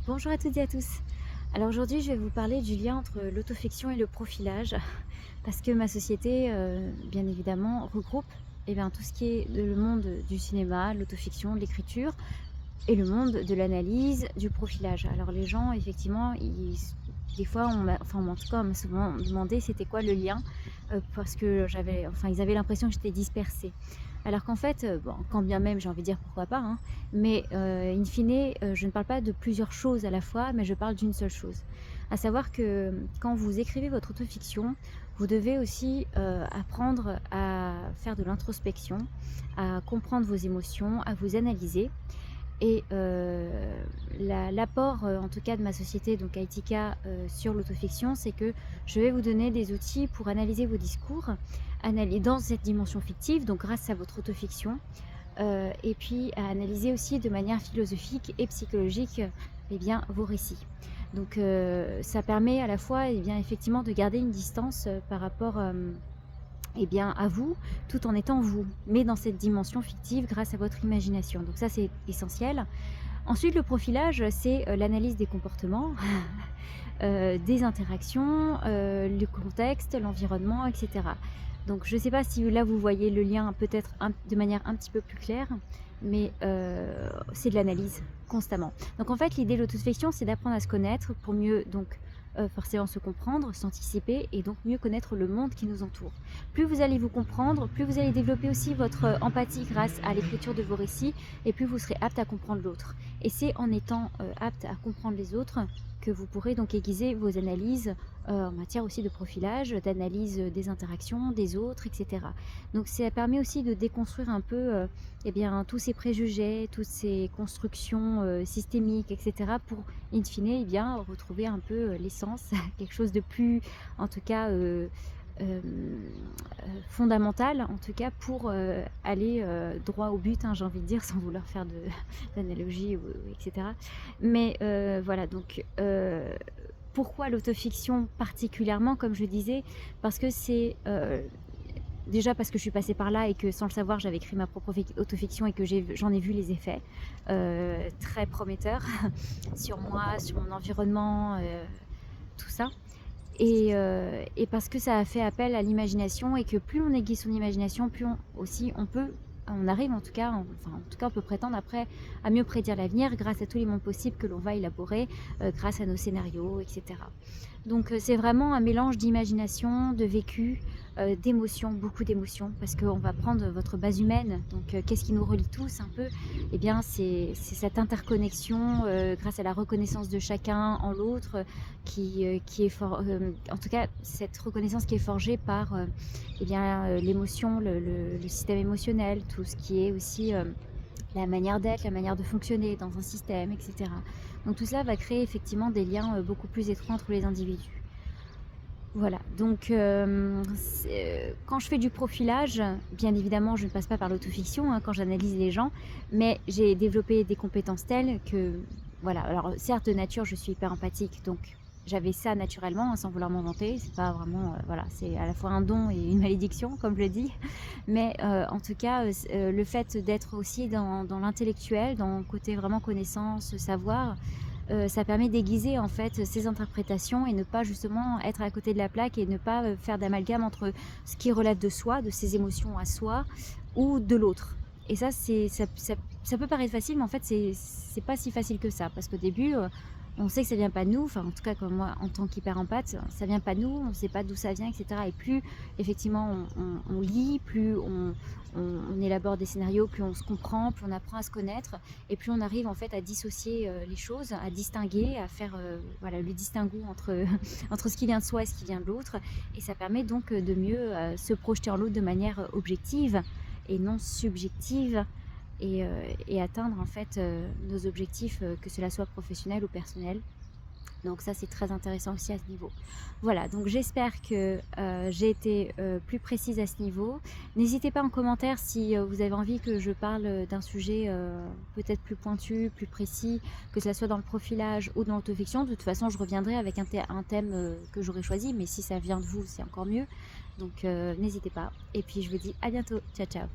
Bonjour à toutes et à tous. Alors aujourd'hui, je vais vous parler du lien entre l'autofiction et le profilage, parce que ma société, bien évidemment, regroupe tout ce qui est le monde du cinéma, l'autofiction, de l'écriture, et le monde de l'analyse, du profilage. Alors les gens, effectivement, des fois, en tout cas, on m'a souvent demandé c'était quoi le lien, parce que ils avaient l'impression que j'étais dispersée. Alors qu'en fait, bon, quand bien même, j'ai envie de dire pourquoi pas, hein, mais in fine, je ne parle pas de plusieurs choses à la fois, mais je parle d'une seule chose. À savoir que quand vous écrivez votre autofiction, vous devez aussi apprendre à faire de l'introspection, à comprendre vos émotions, à vous analyser. Et l'apport, en tout cas de ma société, donc Aitika, sur l'autofiction, c'est que je vais vous donner des outils pour analyser vos discours, dans cette dimension fictive, donc grâce à votre autofiction, et puis à analyser aussi de manière philosophique et psychologique, vos récits. Donc ça permet à la fois, effectivement, de garder une distance, par rapport, à vous, tout en étant vous, mais dans cette dimension fictive grâce à votre imagination. Donc ça, c'est essentiel. Ensuite, le profilage, c'est l'analyse des comportements, des interactions, le contexte, l'environnement, etc. Donc je ne sais pas si là vous voyez le lien peut-être de manière un petit peu plus claire, mais c'est de l'analyse constamment. Donc en fait, l'idée de l'autofiction, c'est d'apprendre à se connaître pour mieux forcément se comprendre, s'anticiper et donc mieux connaître le monde qui nous entoure. Plus vous allez vous comprendre, plus vous allez développer aussi votre empathie grâce à l'écriture de vos récits et plus vous serez apte à comprendre l'autre. Et c'est en étant apte à comprendre les autres que vous pourrez donc aiguiser vos analyses en matière aussi de profilage, d'analyse des interactions des autres, etc. Donc ça permet aussi de déconstruire un peu tous ces préjugés, toutes ces constructions systémiques, etc. pour in fine retrouver un peu l'essence, quelque chose de plus, en tout cas, fondamentale, en tout cas pour aller droit au but, hein, j'ai envie de dire, sans vouloir faire d'analogie, etc. Mais voilà, donc pourquoi l'autofiction particulièrement, comme je disais, parce que c'est déjà parce que je suis passée par là et que sans le savoir j'avais écrit ma propre autofiction et que j'en ai vu les effets très prometteurs sur moi, sur mon environnement, tout ça. Et parce que ça a fait appel à l'imagination et que plus on aiguise son imagination, plus on arrive en tout cas, on peut prétendre après à mieux prédire l'avenir grâce à tous les mondes possibles que l'on va élaborer, grâce à nos scénarios, etc. Donc c'est vraiment un mélange d'imagination, de vécu, d'émotions, beaucoup d'émotions, parce qu'on va prendre votre base humaine, donc qu'est-ce qui nous relie tous un peu? Eh bien c'est cette interconnexion grâce à la reconnaissance de chacun en l'autre qui est fort, en tout cas cette reconnaissance qui est forgée par l'émotion, le système émotionnel, tout ce qui est aussi la manière d'être, la manière de fonctionner dans un système, etc. Donc tout cela va créer effectivement des liens beaucoup plus étroits entre les individus. Voilà, donc quand je fais du profilage, bien évidemment je ne passe pas par l'autofiction quand j'analyse les gens, mais j'ai développé des compétences telles que, voilà, alors certes de nature je suis hyper empathique, donc j'avais ça naturellement, sans vouloir m'en vanter, c'est pas vraiment, voilà, c'est à la fois un don et une malédiction comme je le dis, mais en tout cas le fait d'être aussi dans l'intellectuel, dans le côté vraiment connaissance, savoir, ça permet d'aiguiser en fait ces interprétations et ne pas justement être à côté de la plaque et ne pas faire d'amalgame entre ce qui relève de soi, de ses émotions à soi ou de l'autre. Et ça peut paraître facile, mais en fait c'est pas si facile que ça, parce qu'au début on sait que ça vient pas de nous, enfin en tout cas comme moi en tant qu'hyper-empathe, ça vient pas de nous, on sait pas d'où ça vient, etc. Et plus effectivement on lit, plus on élabore des scénarios, plus on se comprend, plus on apprend à se connaître, et plus on arrive en fait à dissocier les choses, à distinguer, à faire voilà, le distinguo entre, entre ce qui vient de soi et ce qui vient de l'autre, et ça permet donc de mieux se projeter en l'autre de manière objective et non subjective, et atteindre en fait nos objectifs, que cela soit professionnel ou personnel. Donc ça c'est très intéressant aussi à ce niveau. Voilà, donc j'espère que j'ai été plus précise à ce niveau. N'hésitez pas en commentaire si vous avez envie que je parle d'un sujet peut-être plus pointu, plus précis, que ce soit dans le profilage ou dans l'autofiction. De toute façon je reviendrai avec un thème que j'aurais choisi, mais si ça vient de vous c'est encore mieux. Donc n'hésitez pas. Et puis je vous dis à bientôt. Ciao ciao.